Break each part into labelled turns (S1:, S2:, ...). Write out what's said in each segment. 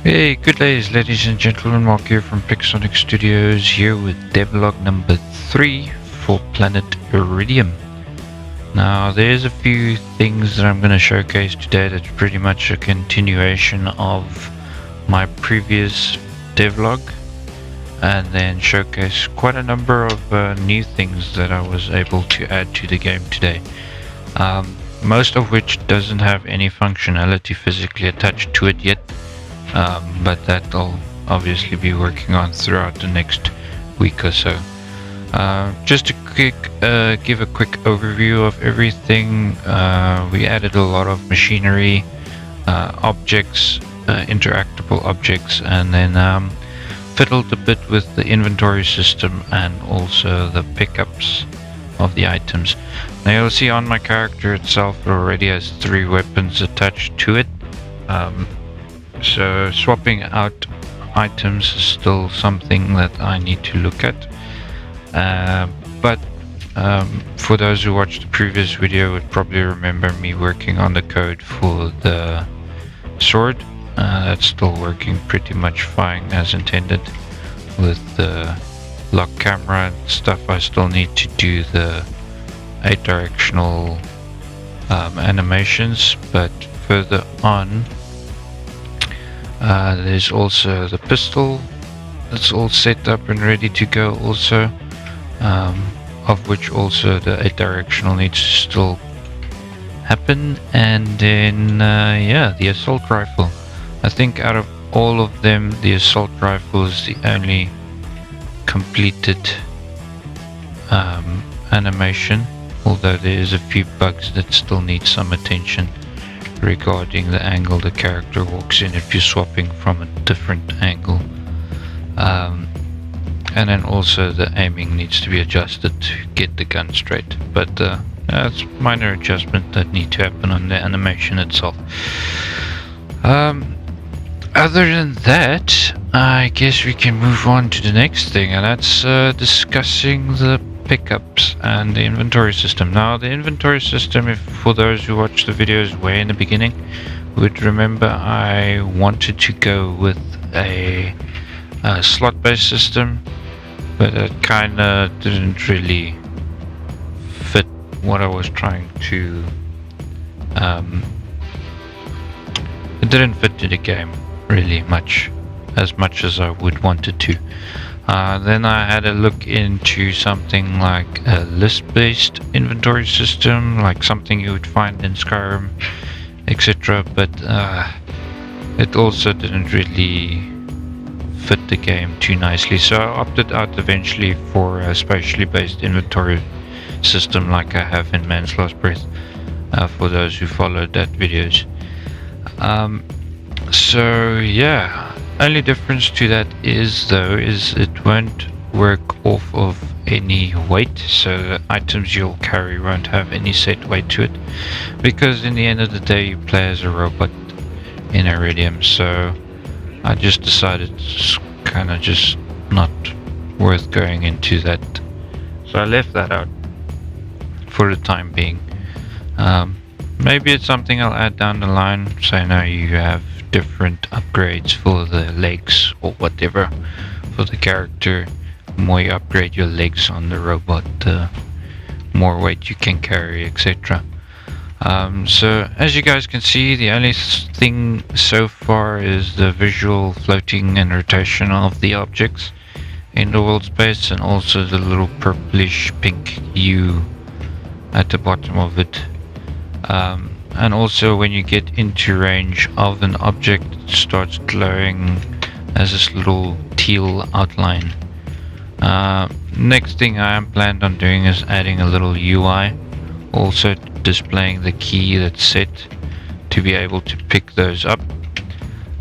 S1: Hey, good days, ladies and gentlemen. Mark here from Picsonix Studios, here with devlog number 3 for Planet Iridium. Now, there's a few things that I'm going to showcase today that's pretty much a continuation of my previous devlog, and then showcase quite a number of new things that I was able to add to the game today. Most of which doesn't have any functionality physically attached to it yet. But that I'll obviously be working on throughout the next week or so. Just to give a quick overview of everything. We added a lot of machinery, objects, interactable objects, and then fiddled a bit with the inventory system and also the pickups of the items. Now you'll see on my character itself it already has 3 weapons attached to it. So swapping out items is still something that I need to look at. But for those who watched the previous video would probably remember me working on the code for the sword. That's still working pretty much fine as intended. With the lock camera and stuff, I still need to do the 8 directional animations, but further on there's also the pistol that's all set up and ready to go also, of which also the 8 directional needs to still happen. And then yeah, the assault rifle. I think out of all of them the assault rifle is the only completed animation, although there is a few bugs that still need some attention regarding the angle the character walks in if you're swapping from a different angle, and then also the aiming needs to be adjusted to get the gun straight, but that's minor adjustment that need to happen on the animation itself. Other than that, I guess we can move on to the next thing, and that's discussing the pickups and the inventory system. Now the inventory system, if for those who watched the videos way in the beginning would remember, I wanted to go with a slot based system, but it kinda didn't really fit what I was trying to it didn't fit to the game really much as I would want it to. Then I had a look into something like a list-based inventory system, like something you would find in Skyrim, etc. But it also didn't really fit the game too nicely, so I opted out eventually for a spatially based inventory system like I have in Man's Last Breath, for those who followed that videos. So yeah, only difference to that is it won't work off of any weight, so the items you'll carry won't have any set weight to it, because in the end of the day you play as a robot in Iridium. So I just decided it's kind of just not worth going into that, so I left that out for the time being. Maybe it's something I'll add down the line, so now you have different upgrades for the legs or whatever for the character. The more you upgrade your legs on the robot, the more weight you can carry, etc. So as you guys can see, the only thing so far is the visual floating and rotation of the objects in the world space, and also the little purplish pink U at the bottom of it. And also when you get into range of an object, it starts glowing as this little teal outline. Next thing I am planned on doing is adding a little UI, also displaying the key that's set to be able to pick those up.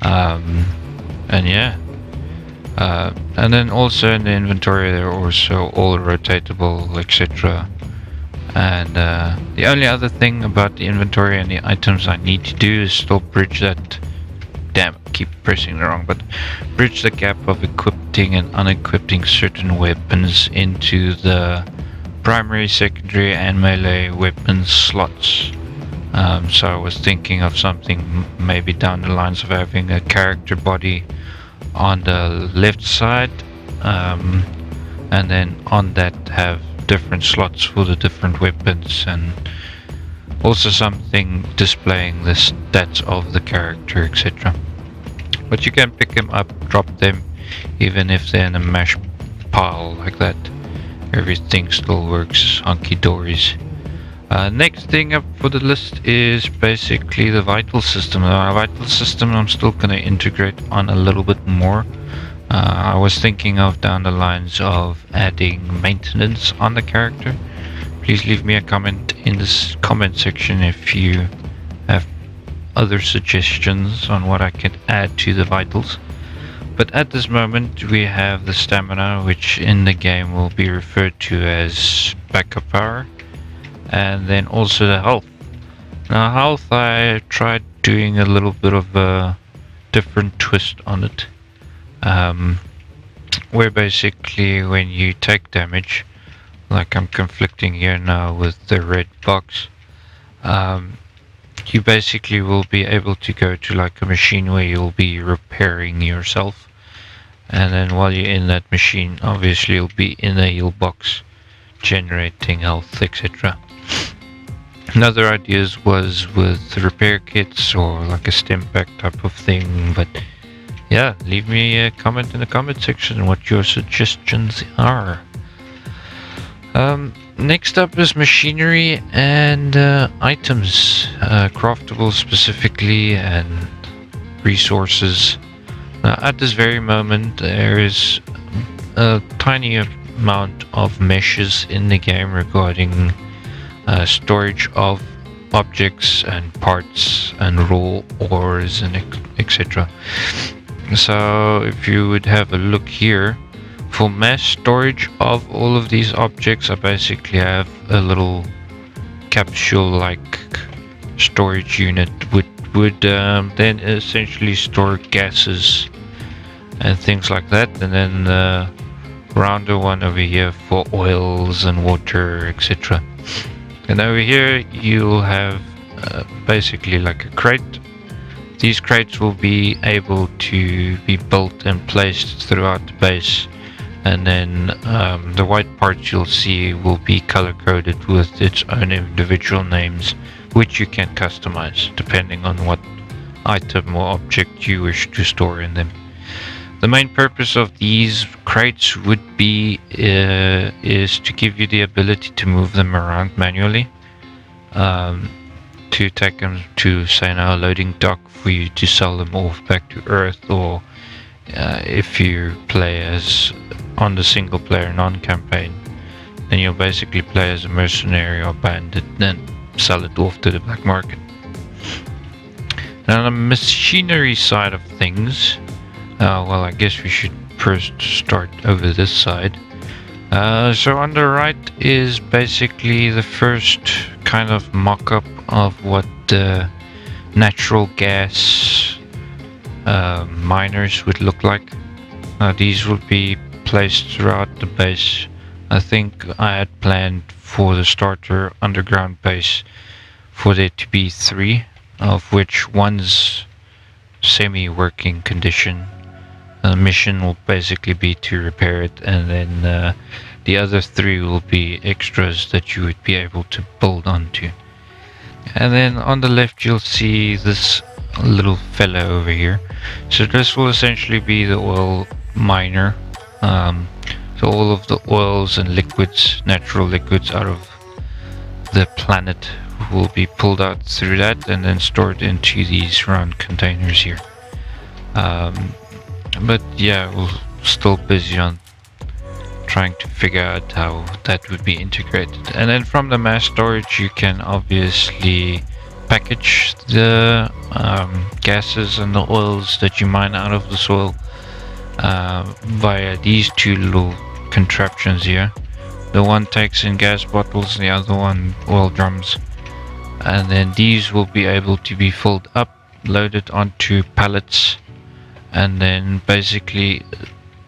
S1: And yeah, and then also in the inventory they're also all rotatable, etc. And the only other thing about the inventory and the items I need to do is still bridge that, damn, I keep pressing the wrong button, bridge the gap of equipping and unequipping certain weapons into the primary, secondary and melee weapon slots So I was thinking of something maybe down the lines of having a character body on the left side, and then on that have different slots for the different weapons, and also something displaying the stats of the character, etc. But you can pick them up, drop them, even if they're in a mash pile like that. Everything still works hunky-dories. Next thing up for the list is basically the vital system. The vital system I'm still going to integrate on a little bit more. I was thinking of down the lines of adding maintenance on the character. Please leave me a comment in this comment section if you have other suggestions on what I can add to the vitals. But at this moment we have the stamina, which in the game will be referred to as backup power, and then also the health. Now health, I tried doing a little bit of a different twist on it, where basically when you take damage, like I'm conflicting here now with the red box, you basically will be able to go to like a machine where you'll be repairing yourself, and then while you're in that machine, obviously you'll be in a heal box generating health, etc. Another ideas was with repair kits or like a stim pack type of thing, but yeah, leave me a comment in the comment section what your suggestions are. Next up is machinery and items, craftable specifically, and resources. Now, at this very moment there is a tiny amount of meshes in the game regarding storage of objects and parts and raw ores and etc. So if you would have a look here, for mass storage of all of these objects, I basically have a little capsule like storage unit would then essentially store gases and things like that, and then the rounder one over here for oils and water, etc. And over here you'll have basically like a crate. These crates will be able to be built and placed throughout the base, and then the white parts you'll see will be color coded with its own individual names, which you can customize depending on what item or object you wish to store in them. The main purpose of these crates would be is to give you the ability to move them around manually, to take them to, say now, a loading dock for you to sell them off back to Earth, or if you play as on the single player non-campaign, then you'll basically play as a mercenary or bandit, then sell it off to the black market. Now the machinery side of things, well, I guess we should first start over this side. So on the right is basically the first kind of mock-up of what the natural gas miners would look like. These would be placed throughout the base. I think I had planned for the starter underground base for there to be 3, of which one's semi-working condition. The mission will basically be to repair it, and then the other 3 will be extras that you would be able to build onto. And then on the left you'll see this little fella over here. So this will essentially be the oil miner. So all of the oils and liquids, natural liquids out of the planet, will be pulled out through that and then stored into these round containers here. But yeah, we're still busy on trying to figure out how that would be integrated. And then from the mass storage you can obviously package the gases and the oils that you mine out of the soil via these 2 little contraptions here. The one takes in gas bottles, the other one oil drums, and then these will be able to be filled up, loaded onto pallets, and then basically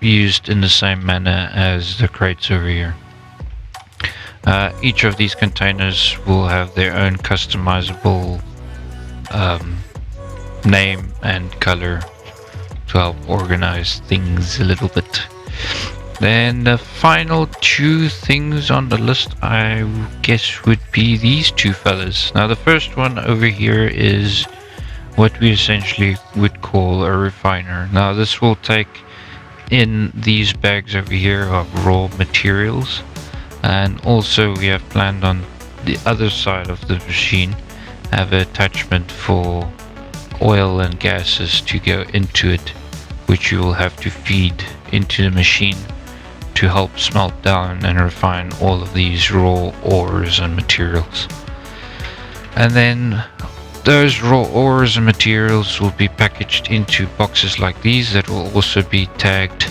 S1: used in the same manner as the crates over here. Each of these containers will have their own customizable name and color to help organize things a little bit. Then the final two things on the list, I guess, would be these two fellas. Now the first one over here is what we essentially would call a refiner. Now this will take in these bags over here of raw materials, and also we have planned on the other side of the machine have an attachment for oil and gases to go into it, which you will have to feed into the machine to help smelt down and refine all of these raw ores and materials. And then those raw ores and materials will be packaged into boxes like these that will also be tagged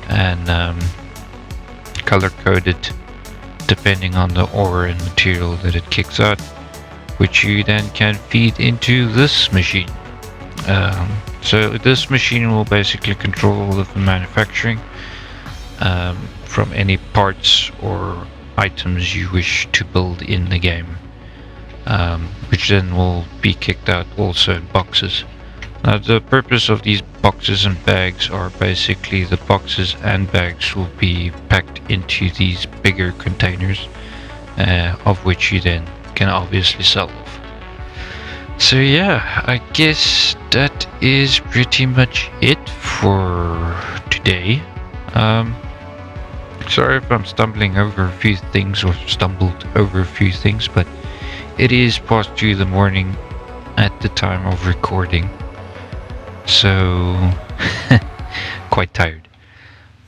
S1: and color coded depending on the ore and material that it kicks out, which you then can feed into this machine. So this machine will basically control all of the manufacturing from any parts or items you wish to build in the game, which then will be kicked out also in boxes. Now the purpose of these boxes and bags are basically the boxes and bags will be packed into these bigger containers, of which you then can obviously sell off. So yeah, I guess that is pretty much it for today. Sorry if I'm stumbling over a few things or stumbled over a few things, but it is past 2 in the morning at the time of recording, so quite tired.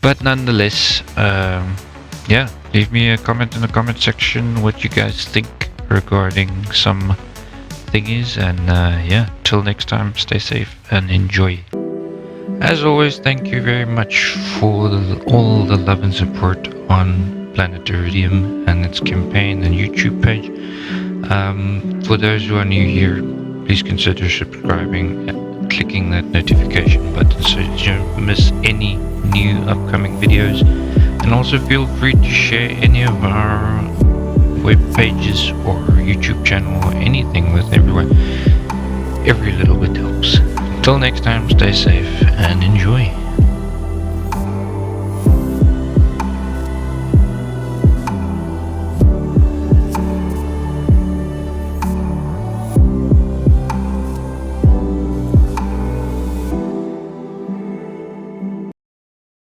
S1: But nonetheless, yeah, leave me a comment in the comment section what you guys think regarding some thingies, and yeah, till next time, stay safe and enjoy. As always, thank you very much for all the love and support on Planet Iridium and its campaign and YouTube page. For those who are new here, please consider subscribing and clicking that notification button so that you don't miss any new upcoming videos. And also feel free to share any of our web pages or YouTube channel or anything with everyone. Every little bit helps. Till next time, stay safe and enjoy.